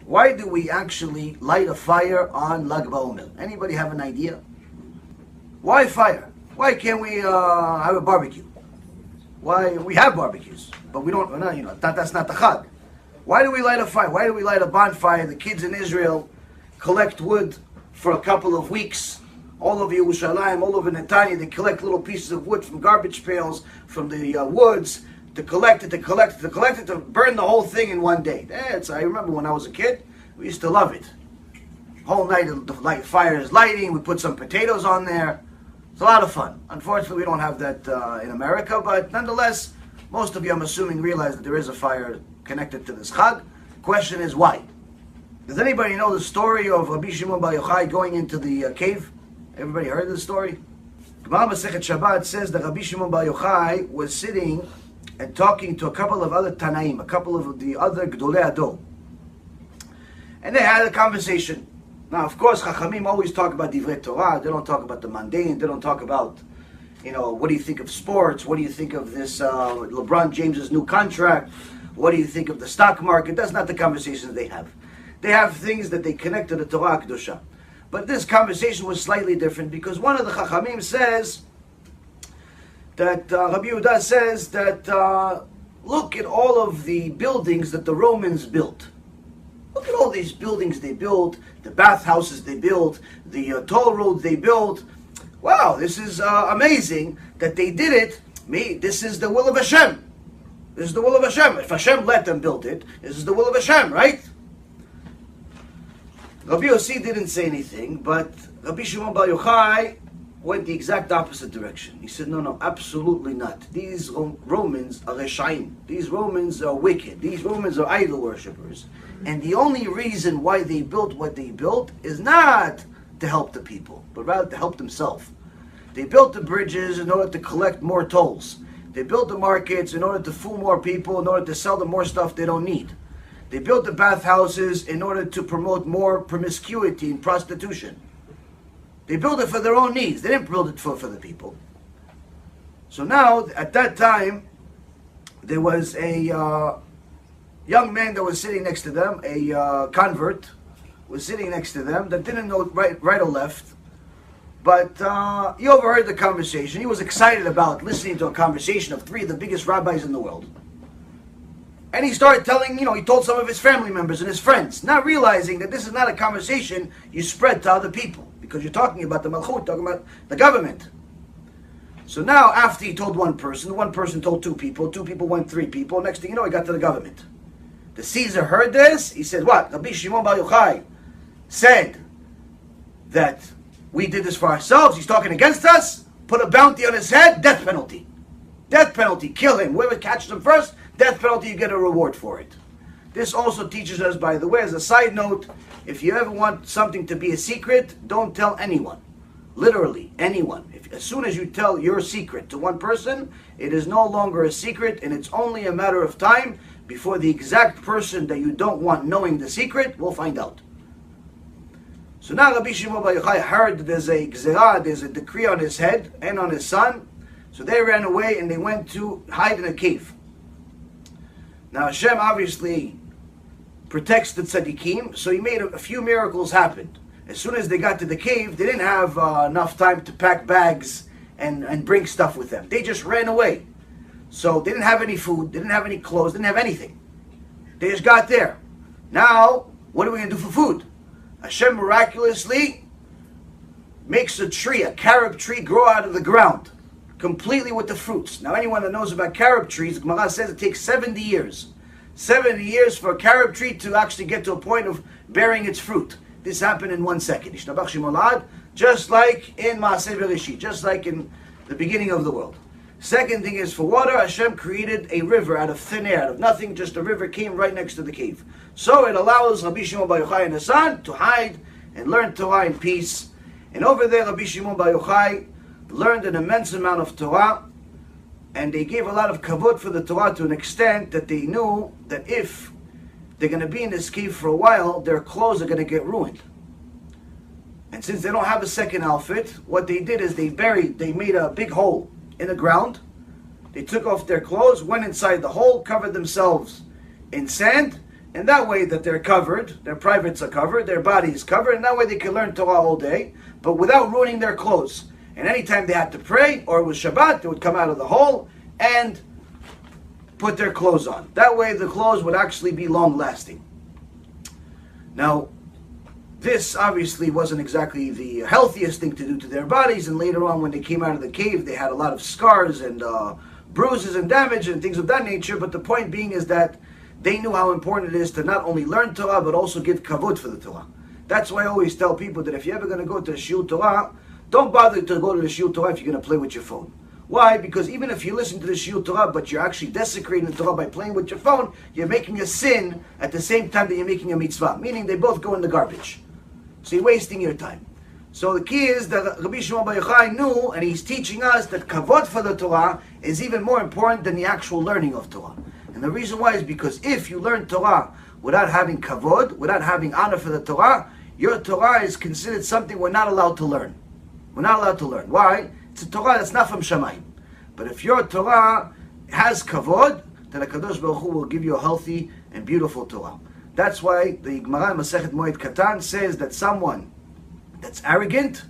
Why do we actually light a fire on Lag BaOmer? Anybody have an idea? Why fire? Why can't we have a barbecue? Why we have barbecues, but we don't. No, that's not the Chag. Why do we light a fire? Why do we light a bonfire? The kids in Israel collect wood for a couple of weeks. All over Yerushalayim, all over Netanya, they collect little pieces of wood from garbage pails, from the woods, to collect it, to burn the whole thing in one day. I remember when I was a kid, we used to love it. Whole night the fire is lighting, we put some potatoes on there. It's a lot of fun. Unfortunately, we don't have that in America, but nonetheless, most of you, I'm assuming, realize that there is a fire connected to this Chag. Question is, why? Does anybody know the story of Rabbi Shimon Bar Yochai going into the cave? Everybody heard the story? Gemara Masechet Shabbat says that Rabbi Shimon Bar Yochai was sitting and talking to a couple of other Tanaim, a couple of the other Gdolei Ador. And they had a conversation. Now, of course, Chachamim always talk about Divrei Torah. They don't talk about the mundane. They don't talk about, what do you think of sports? What do you think of this LeBron James's new contract? What do you think of the stock market? That's not the conversations they have. They have things that they connect to the Torah Kedusha. But this conversation was slightly different because one of the Chachamim says that, Rabbi Yehuda says that, look at all of the buildings that the Romans built. Look at all these buildings they built, the bathhouses they built, the toll roads they built. Wow, this is amazing that they did it. This is the will of Hashem. This is the will of Hashem. If Hashem let them build it, this is the will of Hashem, right? Rabbi Yossi didn't say anything, but Rabbi Shimon Bar Yochai went the exact opposite direction. He said, no, absolutely not. These Romans are Reshaim. These Romans are wicked. These Romans are idol worshippers. And the only reason why they built what they built is not to help the people, but rather to help themselves. They built the bridges in order to collect more tolls. They built the markets in order to fool more people, in order to sell them more stuff they don't need. They built the bathhouses in order to promote more promiscuity and prostitution. They built it for their own needs. They didn't build it for the people. So now, at that time, there was a young man that was sitting next to them, a convert, was sitting next to them that didn't know right or left. But he overheard the conversation. He was excited about listening to a conversation of three of the biggest rabbis in the world. And he started telling, he told some of his family members and his friends, not realizing that this is not a conversation you spread to other people, because you're talking about the Malchut, talking about the government. So now, after he told one person told two people went three people, next thing you know, he got to the government. The Caesar heard this, he said, what? Rabbi Shimon Bar Yochai said that we did this for ourselves, he's talking against us, put a bounty on his head, death penalty. Death penalty, kill him. Whoever catches him first, death penalty, you get a reward for it. This also teaches us, by the way, as a side note, if you ever want something to be a secret, don't tell anyone. Literally, anyone. As soon as you tell your secret to one person, it is no longer a secret, and it's only a matter of time before the exact person that you don't want knowing the secret will find out. So now Rabbi Shimon Bar Yochai heard that there's a gzerah, there's a decree on his head and on his son. So they ran away and they went to hide in a cave. Now Hashem obviously protects the tzaddikim, so he made a few miracles happen. As soon as they got to the cave, they didn't have enough time to pack bags and bring stuff with them. They just ran away. So they didn't have any food, they didn't have any clothes, they didn't have anything. They just got there. Now, what are we going to do for food? Hashem miraculously makes a tree, a carob tree, grow out of the ground, completely with the fruits. Now, anyone that knows about carob trees, the Gemara says it takes 70 years. 70 years for a carob tree to actually get to a point of bearing its fruit. This happened in 1 second. Ishtabach Shemolad, just like in Maaseh Bereshit, just like in the beginning of the world. Second thing is, for water, Hashem created a river out of thin air, out of nothing, just a river came right next to the cave. So it allows Rabbi Shimon Bar Yochai and his son to hide and learn Torah in peace. And over there, Rabbi Shimon Bar Yochai learned an immense amount of Torah, and they gave a lot of kavod for the Torah to an extent that they knew that if they're going to be in this cave for a while, their clothes are going to get ruined. And since they don't have a second outfit, what they did is they made a big hole in the ground. They took off their clothes, went inside the hole, covered themselves in sand, And that way that they're covered, their privates are covered, their body is covered, and that way they can learn Torah all day, but without ruining their clothes. And anytime they had to pray, or it was Shabbat, they would come out of the hole and put their clothes on. That way the clothes would actually be long-lasting. Now, this obviously wasn't exactly the healthiest thing to do to their bodies, and later on when they came out of the cave, they had a lot of scars and bruises and damage and things of that nature, but the point being is that they knew how important it is to not only learn Torah, but also give kavod for the Torah. That's why I always tell people that if you're ever going to go to a shiur Torah, don't bother to go to the shiur Torah if you're going to play with your phone. Why? Because even if you listen to the shiur Torah, but you're actually desecrating the Torah by playing with your phone, you're making a sin at the same time that you're making a mitzvah. Meaning they both go in the garbage. So you're wasting your time. So the key is that Rabbi Shimon Bar Yochai knew, and he's teaching us that kavod for the Torah is even more important than the actual learning of Torah. And the reason why is because if you learn Torah without having kavod, without having honor for the Torah, your Torah is considered something we're not allowed to learn. We're not allowed to learn. Why? It's a Torah that's not from Shamayim. But if your Torah has kavod, then HaKadosh Baruch Hu will give you a healthy and beautiful Torah. That's why the Gemara in Masechet Moed Katan says that someone that's arrogant,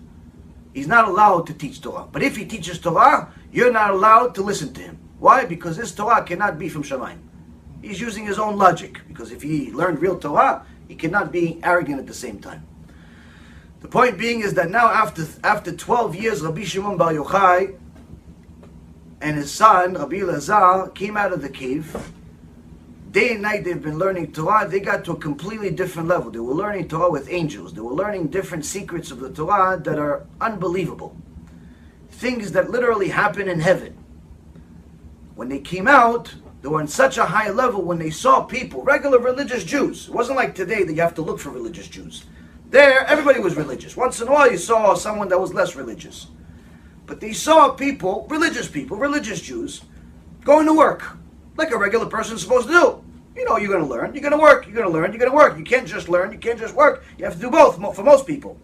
he's not allowed to teach Torah. But if he teaches Torah, you're not allowed to listen to him. Why? Because this Torah cannot be from Shamayim. He's using his own logic. Because if he learned real Torah, he cannot be arrogant at the same time. The point being is that now after 12 years, Rabbi Shimon Bar Yochai and his son, Rabbi Elazar, came out of the cave. Day and night they've been learning Torah. They got to a completely different level. They were learning Torah with angels. They were learning different secrets of the Torah that are unbelievable. Things that literally happen in heaven. When they came out, they were on such a high level when they saw people, regular religious Jews. It wasn't like today that you have to look for religious Jews. There, everybody was religious. Once in a while you saw someone that was less religious. But they saw people, religious Jews, going to work, like a regular person's supposed to do. You know, you're going to learn, you're going to work, you're going to learn, you're going to work. You can't just learn, you can't just work. You have to do both, for most people.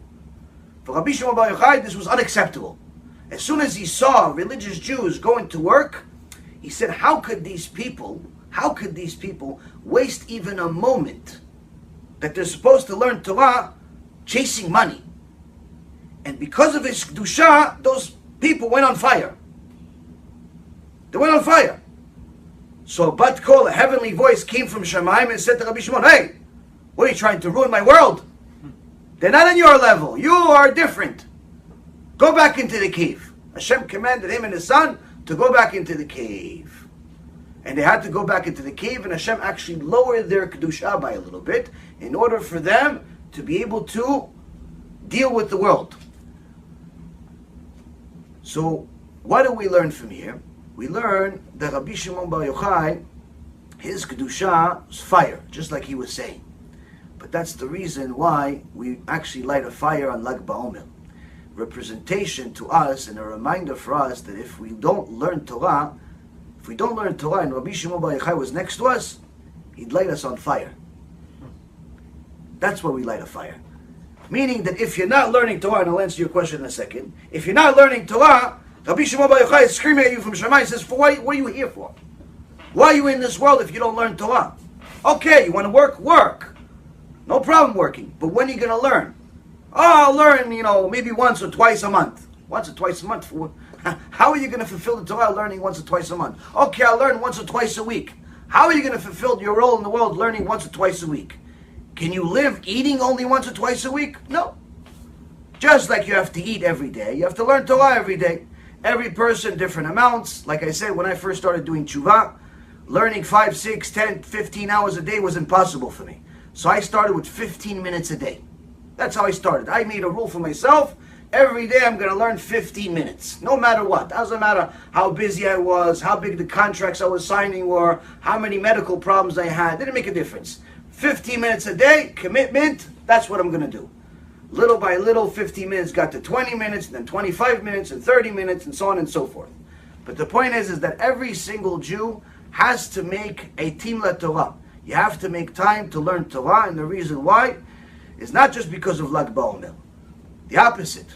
For Rabbi Shimon Bar Yochai, this was unacceptable. As soon as he saw religious Jews going to work, he said, how could these people waste even a moment that they're supposed to learn Torah chasing money? And because of his kedusha, those people went on fire. They went on fire. So a bat kol, a heavenly voice, came from Shamayim and said to Rabbi Shimon, hey, what are you trying to ruin my world? They're not on your level. You are different. Go back into the cave. Hashem commanded him and his son to go back into the cave. And they had to go back into the cave, and Hashem actually lowered their kedusha by a little bit in order for them to be able to deal with the world. So what do we learn from here? We learn that Rabbi Shimon Bar Yochai, his kedusha is fire, just like he was saying. But that's the reason why we actually light a fire on Lag BaOmer. Representation to us and a reminder for us that if we don't learn Torah, and Rabbi Shimon Bar Yochai was next to us, he'd light us on fire. That's why we light a fire. Meaning that if you're not learning Torah, and I'll answer your question in a second, if you're not learning Torah, Rabbi Shimon Bar Yochai is screaming at you from Shammai and says, what are you here for? Why are you in this world if you don't learn Torah? Okay, you want to work? Work. No problem working. But when are you going to learn? Oh, I'll learn, maybe once or twice a month. Once or twice a month? How are you going to fulfill the Torah learning once or twice a month? Okay, I'll learn once or twice a week. How are you going to fulfill your role in the world learning once or twice a week? Can you live eating only once or twice a week? No. Just like you have to eat every day, you have to learn Torah every day. Every person, different amounts. Like I said, when I first started doing tshuva, learning 5, 6, 10, 15 hours a day was impossible for me. So I started with 15 minutes a day. That's how I started. I made a rule for myself. Every day I'm going to learn 15 minutes. No matter what. Doesn't matter how busy I was, how big the contracts I was signing were, how many medical problems I had. Didn't make a difference. 15 minutes a day, commitment, that's what I'm going to do. Little by little, 15 minutes got to 20 minutes, and then 25 minutes, and 30 minutes, and so on and so forth. But the point is that every single Jew has to make a timla Torah. You have to make time to learn Torah, and the reason why is not just because of Lag BaOmer. The opposite.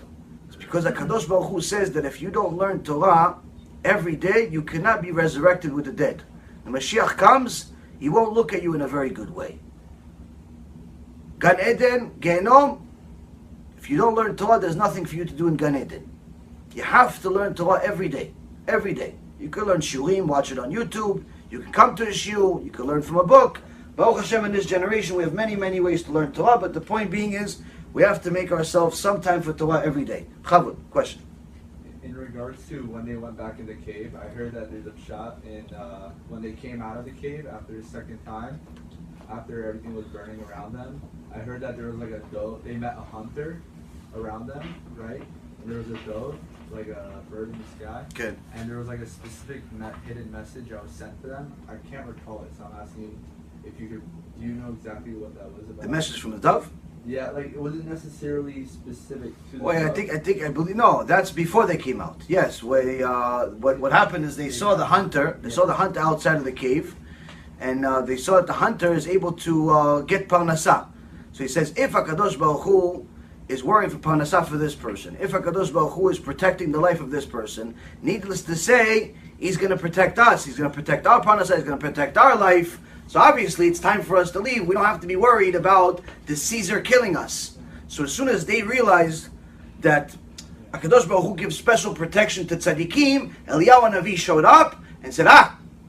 It's because HaKadosh Baruch Hu says that if you don't learn Torah every day, you cannot be resurrected with the dead. When Mashiach comes, he won't look at you in a very good way. Gan Eden, Gehenom. If you don't learn Torah, there's nothing for you to do in Gan Eden. You have to learn Torah every day. Every day. You can learn Shurim, watch it on YouTube. You can come to a shiur. You can learn from a book. Baruch Hashem, in this generation, we have many, many ways to learn Torah. But the point being is, we have to make ourselves some time for Torah every day. Chavud, question. In regards to when they went back in the cave, I heard that there's a shot in when they came out of the cave after the second time, after everything was burning around them. I heard that there was like a dove. They met a hunter around them, right? And there was a dove, like a bird in the sky. Good. And there was like a specific hidden message that was sent to them. I can't recall it, so I'm asking you if you could. Do you know exactly what that was about? The message from the dove? Yeah, like it wasn't necessarily specific to the Well, dove. I believe, no, that's before they came out. Yes, what happened is they saw the hunter, saw the hunter outside of the cave, and they saw that the hunter is able to get parnasah. So he says, if HaKadosh Baruch Hu is worrying for parnasah for this person, if HaKadosh Baruch Hu is protecting the life of this person, needless to say, he's going to protect us. He's going to protect our parnasah. He's going to protect our life. So obviously, it's time for us to leave. We don't have to be worried about the Caesar killing us. So as soon as they realized that HaKadosh Baruch Hu gives special protection to tzaddikim, Eliyahu Navi showed up and said,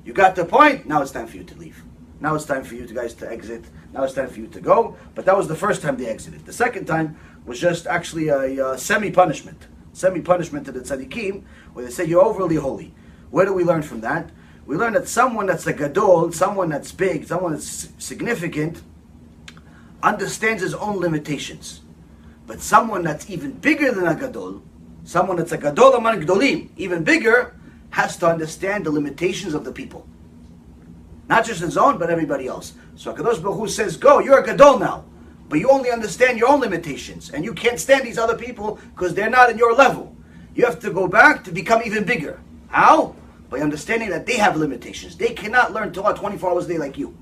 you got the point. Now it's time for you to leave. Now it's time for you guys to exit. Now it's time for you to go. But that was the first time they exited. The second time was just actually a semi-punishment. Semi-punishment to the tzaddikim, where they say, you're overly holy. Where do we learn from that? We learn that someone that's a gadol, someone that's big, someone that's significant, understands his own limitations. But someone that's even bigger than a gadol, someone that's a gadol among gdolim, even bigger, has to understand the limitations of the people. Not just his own, but everybody else. So HaKadosh Baruch Hu says, go, you're a gadol now. But you only understand your own limitations. And you can't stand these other people because they're not in your level. You have to go back to become even bigger. How? By understanding that they have limitations. They cannot learn Torah 24 hours a day like you.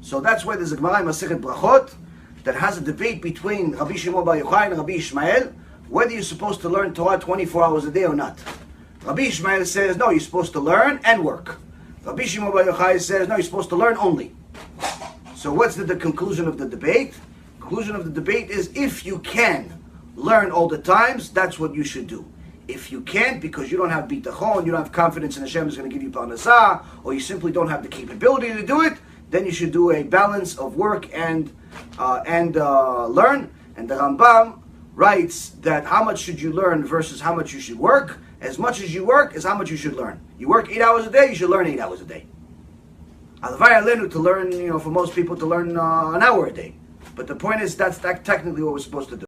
So that's why there's a Gemara in Masechet Brachot that has a debate between Rabbi Shimon Bar Yochai and Rabbi Ishmael, whether you're supposed to learn Torah 24 hours a day or not. Rabbi Ishmael says, no, you're supposed to learn and work. Rabbi Shimon Bar Yochai says, no, you're supposed to learn only. So what's the conclusion of the debate? Conclusion of the debate is, if you can learn all the times, that's what you should do. If you can't, because you don't have bitachon, you don't have confidence in Hashem is going to give you parnasah, or you simply don't have the capability to do it, then you should do a balance of work and learn. And the Rambam writes that how much should you learn versus how much you should work. As much as you work is how much you should learn. You work 8 hours a day, you should learn 8 hours a day. Alavai alenu, to learn, for most people to learn an hour a day. But the point is, that's technically what we're supposed to do.